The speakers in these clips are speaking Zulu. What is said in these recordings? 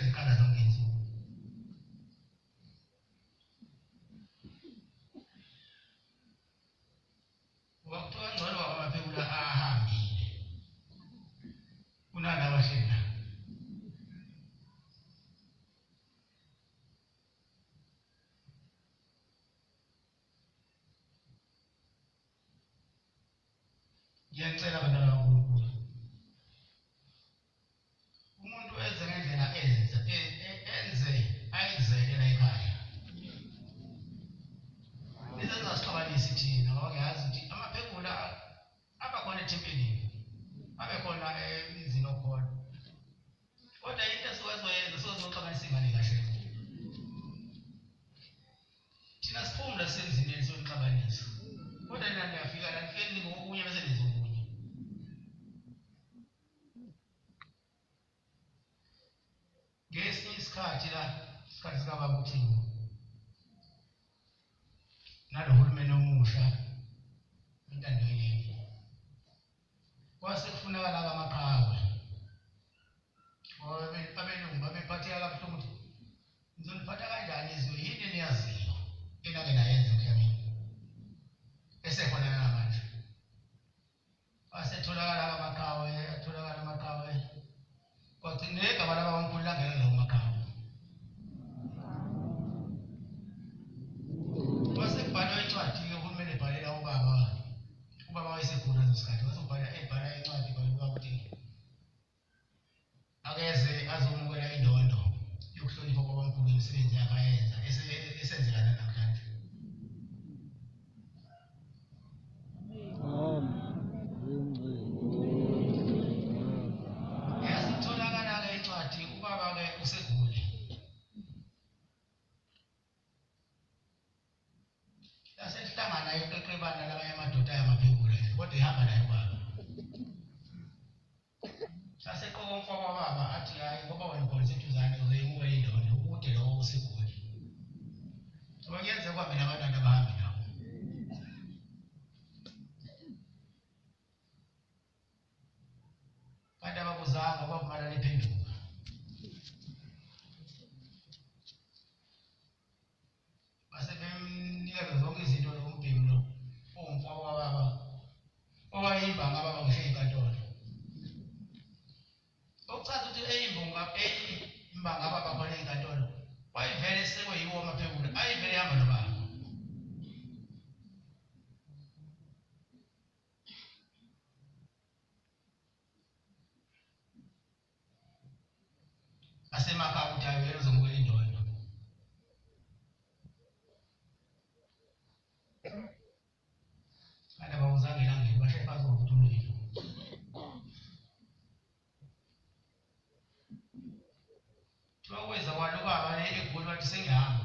ezikhala zonke insuku. Wakuthiwa ngcono amaphekula ahambile kunalaba hleli. Ngiyacela abantwana kaNkulunkulu, umuntu enze ngendlela ayenzele la ekhaya. Izenza sixabanise thina ngoba ngiyazi ukuthi amaphekula abakhona ethempelini, abekhona emizini okhona. Kodwa into esizoyenza sizoxabanisa ingane kahle. Thina siphumula sisemzini esixabanisa. Kodwa nina niyafika la nifike ngokunye bese nenza okunye. Ngesinye isikhathi sikababa uThixo nalo hulumeni omusha intando yeningi kwase kufunakala amaqhawe abelungu babephatheka kabuhlungu ukuthi nizoliphatha kanjani izwe yini eniyaziyo enake nayenza emhlabeni esekhona namanje. Asetholakala amaqhawe kwagcineka abantu abankulu langena lawo maqhawe. Wasebhala incwadi-ke uhulumeni ebhalela ubaba wayesekhona leso sikhathi. Ebhala incwadi balikuba ukuthi akeze azomukela indondo yokuhlonipha kwabamkhulu imisebenzi yakhe ayenza esenzeka namhlanje. Yasitholakala-ke incwadi ubaba-ke usegule. Yasehlangana eqeqebana labanye amadoda ayamaphekula kodwa ihamba naye ubaba. Saseqokomfa kwababa athi hayi ngoba wena khona seduzane uzoyimukela indondo ukude lowo usegule. Ngoba kuyenzeka kuhambe nabantwana abahambi nabo. Kanti abakuzanga babumalana ephenduka. Base bemnikeza zonke izinto zombhemi lo ongumfowabo kababa owayimbanga ababa ngisho enkantolo. Okuchaza ukuthi eyimbanga ababa khona enkantolo wayivele sekuyiwo amaphekula ayivele ihamba nobaba. Asemakhaya ukuthi ayivele uzomukela indondo. Kanti abawuzange elangeni bashaye phansi ngokuthi umlilo. Kuthiwa kweza kwalo ubaba egoli wathi sengihamba.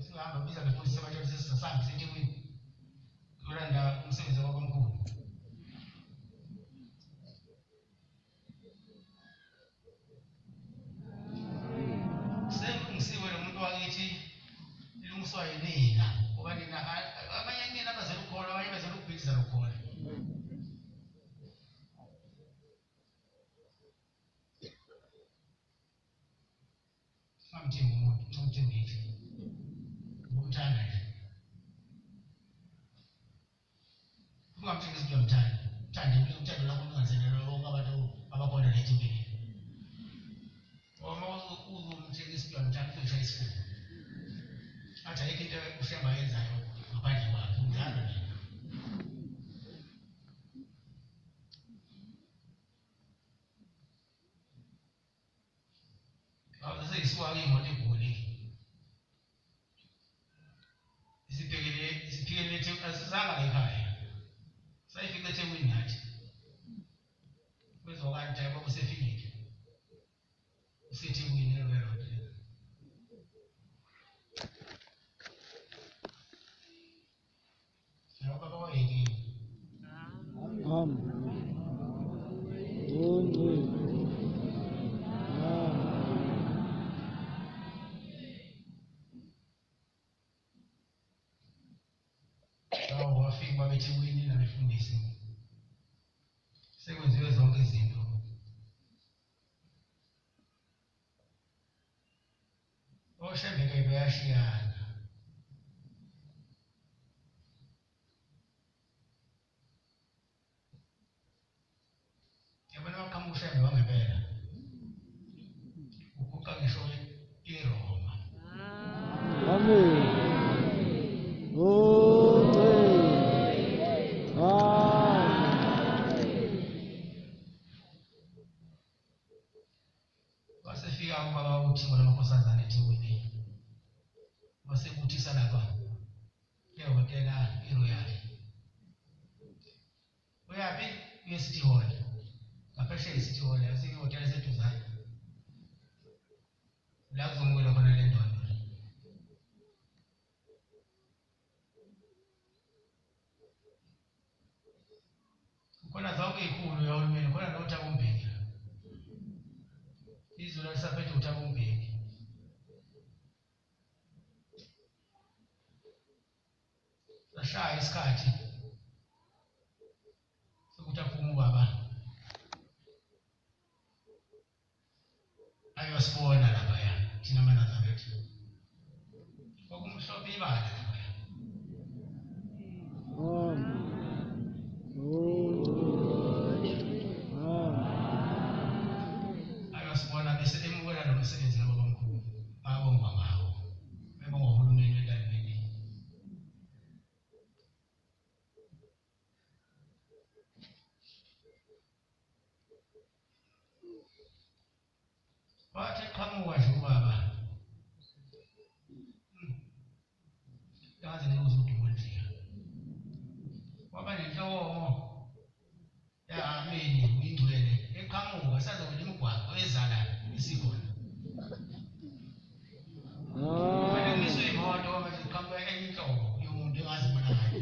Sengihamba biza ngepolisi abatshela sesisahambisa eThekwini yolanda umsebenzi wabamkhulu. Sengilungisiwe lo muntu wakithi ilungiswa yinina ngoba nina abanye nina abazela ukukholwa abanye bezela ukubhidliza lokukholwa. Ngamthembi umuntu ngamthembile ukumthanda nje. Ungamthengisi ukuthi uyamthanda uthande uthando lakho lungazenela lonke abantu abakhona la ethempelini. Uma uzumthengisa ukuthi uyamthanda uzoshaya isifuba. Athi ayikho into ushemba ayenzayo ngaphandle kwakhe unjalo nina. Seyisuka-ke imoto egoli isiphikele asizanga la ekhaya sayifica eThekwini nathi kwezwakala ukuthi baba usefikile useThekwini eRoad. Baba wayekile wafika babeThekwini nabefundisi sekwenziwe zonke izinto. oshembeke bayashiyana. Yabona bakhamuka ushembe wangempela. Uguqa ngisho iRoma. Amen. Wasefika ubaba uThixo namakhosazana eThekwini. Wasekuthisa lapha. Yehotela iRoyal. Uyaphi? City Hall. Ngaphesheya City Hall, asihotela seduzane. La kuzomukela khona le ndondo. Khona zonke ikhulu yahulumeni, khona noThabo Mbeki. Izulu lisaphethe uThabo Mbeki. Sashaya isikhathi sokuthi aphume ubaba ayosibona laphaya thina maNazaretha. Kwakumhlophe ibala laphaya. Ayosibona bese emukela lo msebenzi nababamkhulu. Babongwa ngawo. Bebongwa uhulumeni wendaweni. Wathi eqhamuka nje ubaba. Yazi ngibuza udumo nje. Waba nenhlobo. Ameni uyingcwele eqhamuka sazokwela imigwaqo ezala isikhona. Manje ngiswe imoto manje iqhamuka enye inhlobo yomuntu engazibona ngayo.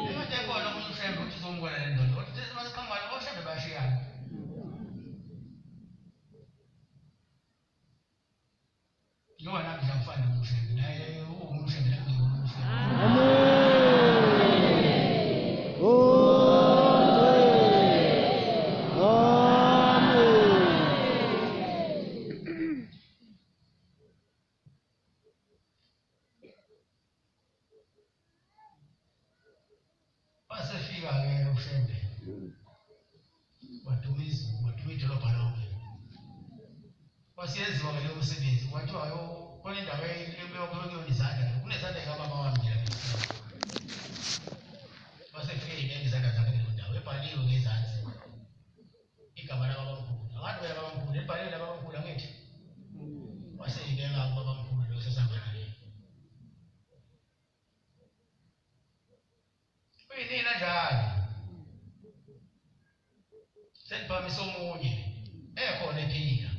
Emoto ekhona umuntu ushembe uthi uzomukela le ndondo. Uthi masiqhamuka oshembe bayashiyana. Ngoba nami ngiyamfana noMshembe naye uMshembe nami ngiwuMshembe. Wasefika ke uMshembe. Waduma idolobha lonke. Wasiyenziwa ke leyo msebenzi. Kwathiwa khona indawo eyokuyona izandla. Kunezandla zikababa wami nje lapha. Wasefike ibeka izandla zakhe kuleyo ndawo. Ebhaliwe ngezansi. Igama lababamkhulu. Abantu babamkhulu ebhaliwe lababamkhulu angithi. Waseyibeka ubabamkhulu lo sesihamba naye. Uyinina njalo. Seniphakamisa omunye. Ekhona ephila.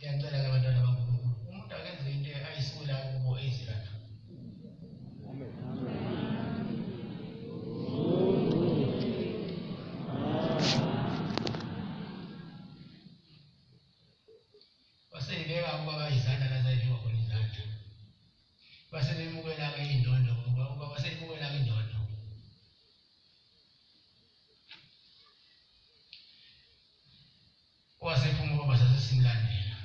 Ngiyacela ke abantwana bakaNkulunkulu. Umuntu akenze into ayisula kubo ezilana. Waseyibeka ubaba izandla lazayibekwa khona izandla. Wasebemukela ke indondo ngoba waseyibukela ke indondo. Wasephuma ubaba sasesimlandela.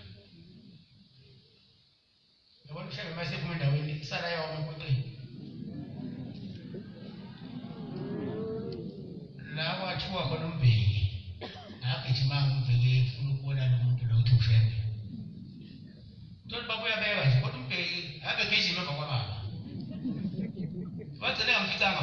Yabona ushembe mayesephuma endaweni isala yawona enkwenkweni. La kwathiwa khona uMbeki. Agijimanga uMbeki efuna ukubona lo muntu lo uthi ushembe. Uthole baba uyabeka nje kodwa uMbeki abegijima emva kwababa. Wagcina ngamficanga